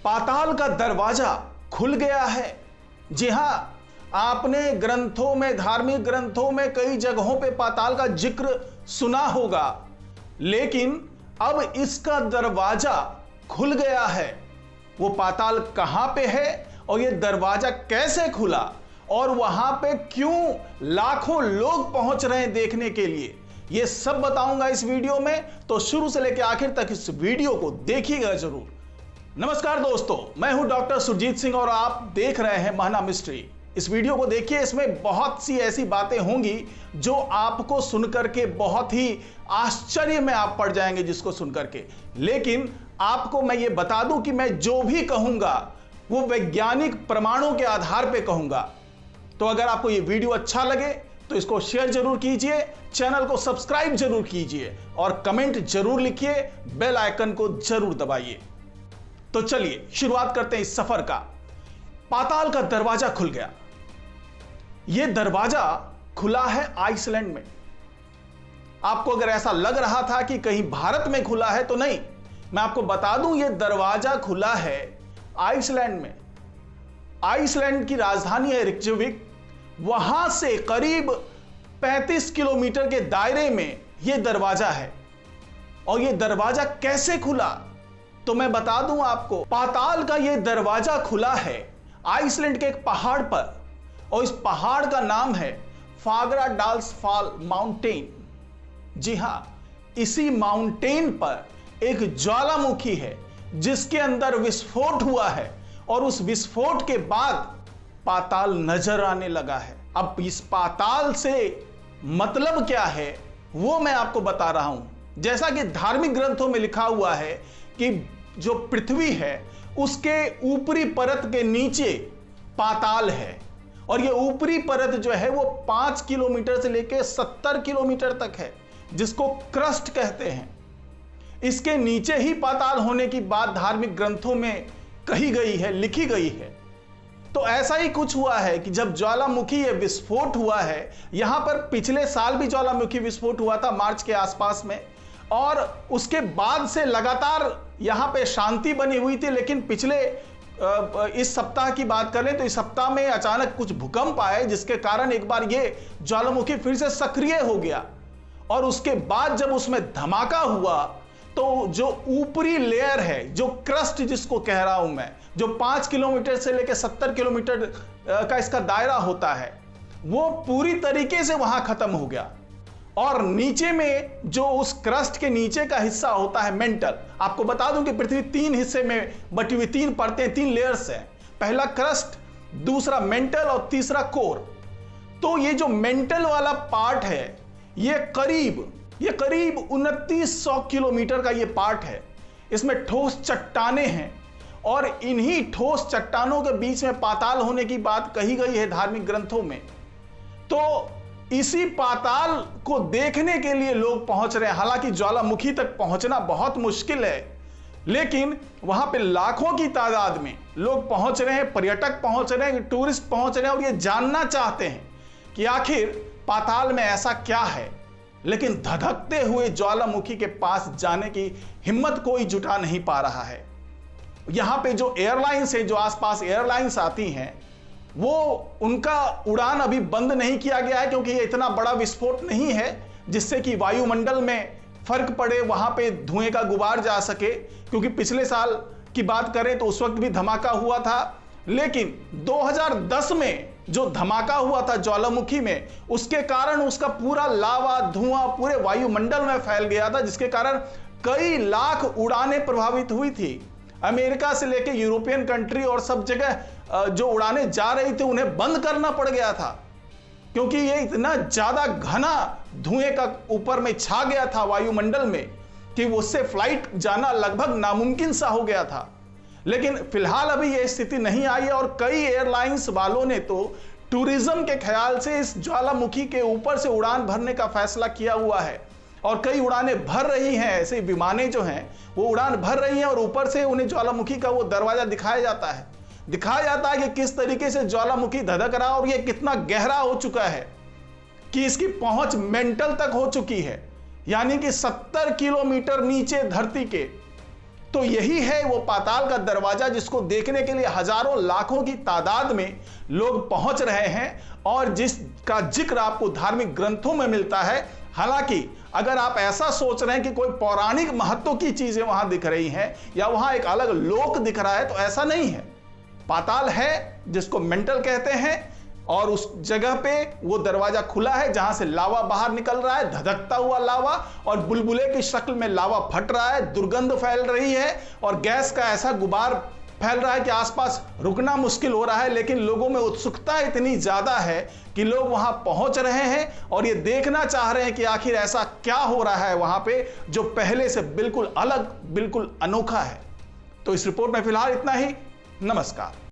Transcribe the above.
पाताल का दरवाजा खुल गया है। जी हां, आपने ग्रंथों में, धार्मिक ग्रंथों में कई जगहों पे पाताल का जिक्र सुना होगा, लेकिन अब इसका दरवाजा खुल गया है। वो पाताल कहां पे है और ये दरवाजा कैसे खुला और वहां पे क्यों लाखों लोग पहुंच रहे हैं देखने के लिए, ये सब बताऊंगा इस वीडियो में। तो शुरू से लेकर आखिर तक इस वीडियो को देखिएगा जरूर। नमस्कार दोस्तों, मैं हूं डॉक्टर सुरजीत सिंह और आप देख रहे हैं महना मिस्ट्री। इस वीडियो को देखिए, इसमें बहुत सी ऐसी बातें होंगी जो आपको सुनकर के बहुत ही आश्चर्य में आप पड़ जाएंगे जिसको सुनकर के। लेकिन आपको मैं ये बता दूं कि मैं जो भी कहूंगा वो वैज्ञानिक प्रमाणों के आधार पर कहूंगा। तो अगर आपको ये वीडियो अच्छा लगे तो इसको शेयर जरूर कीजिए, चैनल को सब्सक्राइब जरूर कीजिए और कमेंट जरूर लिखिए, बेल आइकन को जरूर दबाइए। तो चलिए शुरुआत करते हैं इस सफर का। पाताल का दरवाजा खुल गया। यह दरवाजा खुला है आइसलैंड में। आपको अगर ऐसा लग रहा था कि कहीं भारत में खुला है, तो नहीं, मैं आपको बता दूं यह दरवाजा खुला है आइसलैंड में। आइसलैंड की राजधानी है रिक्जविक। वहां से करीब 35 किलोमीटर के दायरे में यह दरवाजा है। और यह दरवाजा कैसे खुला तो मैं बता दूं आपको। पाताल का यह दरवाजा खुला है आइसलैंड के एक पहाड़ पर, और इस पहाड़ का नाम है फागराडाल्सफाल माउंटेन। जी हां, इसी माउंटेन पर एक ज्वालामुखी है जिसके अंदर विस्फोट हुआ है और उस विस्फोट के बाद पाताल नजर आने लगा है। अब इस पाताल से मतलब क्या है वो मैं आपको बता रहा हूं। जैसा कि धार्मिक ग्रंथों में लिखा हुआ है कि जो पृथ्वी है उसके ऊपरी परत के नीचे पाताल है, और ये ऊपरी परत जो है वो 5 किलोमीटर से लेकर 70 किलोमीटर तक है, जिसको क्रस्ट कहते हैं। इसके नीचे ही पाताल होने की बात धार्मिक ग्रंथों में कही गई है, लिखी गई है। तो ऐसा ही कुछ हुआ है कि जब ज्वालामुखी ये विस्फोट हुआ है, यहां पर पिछले साल भी ज्वालामुखी विस्फोट हुआ था मार्च के आसपास में, और उसके बाद से लगातार यहां पे शांति बनी हुई थी। लेकिन पिछले इस सप्ताह की बात करें तो इस सप्ताह में अचानक कुछ भूकंप आए, जिसके कारण एक बार ये ज्वालामुखी फिर से सक्रिय हो गया। और उसके बाद जब उसमें धमाका हुआ तो जो ऊपरी लेयर है, जो क्रस्ट जिसको कह रहा हूं मैं, जो 5 किलोमीटर से लेकर 70 किलोमीटर का इसका दायरा होता है, वो पूरी तरीके से वहां खत्म हो गया। और नीचे में जो उस क्रस्ट के नीचे का हिस्सा होता है मेंटल, आपको बता दूं कि पृथ्वी 3 हिस्से में बटी हुई, 3 परतें, 3 लेयर्स हैं। पहला क्रस्ट, दूसरा मेंटल और तीसरा कोर। तो ये जो मेंटल वाला पार्ट है ये करीब 2900 किलोमीटर का ये पार्ट है। इसमें ठोस चट्टानें हैं और इन्हीं ठोस चट्टानों के बीच में पाताल होने की बात कही गई है धार्मिक ग्रंथों में। तो इसी पाताल को देखने के लिए लोग पहुंच रहे हैं। हालांकि ज्वालामुखी तक पहुंचना बहुत मुश्किल है, लेकिन वहां पे लाखों की तादाद में लोग पहुंच रहे हैं, पर्यटक पहुंच रहे हैं, टूरिस्ट पहुंच रहे हैं, और ये जानना चाहते हैं कि आखिर पाताल में ऐसा क्या है। लेकिन धधकते हुए ज्वालामुखी के पास जाने की हिम्मत कोई जुटा नहीं पा रहा है। यहां पे जो एयरलाइंस है, जो आसपास एयरलाइंस आती हैं, वो उनका उड़ान अभी बंद नहीं किया गया है, क्योंकि ये इतना बड़ा विस्फोट नहीं है जिससे कि वायुमंडल में फर्क पड़े, वहां पे धुएं का गुबार जा सके। क्योंकि पिछले साल की बात करें तो उस वक्त भी धमाका हुआ था, लेकिन 2010 में जो धमाका हुआ था ज्वालामुखी में, उसके कारण उसका पूरा लावा, धुआं पूरे वायुमंडल में फैल गया था, जिसके कारण कई लाख उड़ानें प्रभावित हुई थी। अमेरिका से लेकर यूरोपियन कंट्री और सब जगह जो उड़ानें जा रही थी उन्हें बंद करना पड़ गया था, क्योंकि ये इतना ज्यादा घना धुएं का ऊपर में छा गया था वायुमंडल में कि उससे फ्लाइट जाना लगभग नामुमकिन सा हो गया था। लेकिन फिलहाल अभी यह स्थिति नहीं आई है, और कई एयरलाइंस वालों ने तो टूरिज्म के ख्याल से इस ज्वालामुखी के ऊपर से उड़ान भरने का फैसला किया हुआ है, और कई उड़ानें भर रही हैं। ऐसे विमानें जो हैं वो उड़ान भर रही हैं, और ऊपर से उन्हें ज्वालामुखी का वो दरवाजा दिखाया जाता है कि किस तरीके से ज्वालामुखी धधक रहा, और ये कितना गहरा हो चुका है कि इसकी पहुंच मेंटल तक हो चुकी है, यानी कि 70 किलोमीटर नीचे धरती के तो यही है वो पाताल का दरवाजा जिसको देखने के लिए हजारों लाखों की तादाद में लोग पहुंच रहे हैं और जिसका जिक्र आपको धार्मिक ग्रंथों में मिलता है। हालांकि अगर आप ऐसा सोच रहे हैं कि कोई पौराणिक महत्व की चीजें वहां दिख रही हैं या वहां एक अलग लोक दिख रहा है, तो ऐसा नहीं है। पाताल है जिसको मेंटल कहते हैं और उस जगह पे वो दरवाजा खुला है जहां से लावा बाहर निकल रहा है, धधकता हुआ लावा, और बुलबुले की शक्ल में लावा फट रहा है, दुर्गंध फैल रही है और गैस का ऐसा गुबार फैल रहा है कि आसपास रुकना मुश्किल हो रहा है। लेकिन लोगों में उत्सुकता इतनी ज्यादा है कि लोग वहां पहुंच रहे हैं और ये देखना चाह रहे हैं कि आखिर ऐसा क्या हो रहा है वहां पे जो पहले से बिल्कुल अलग, बिल्कुल अनोखा है। तो इस रिपोर्ट में फिलहाल इतना ही। नमस्कार।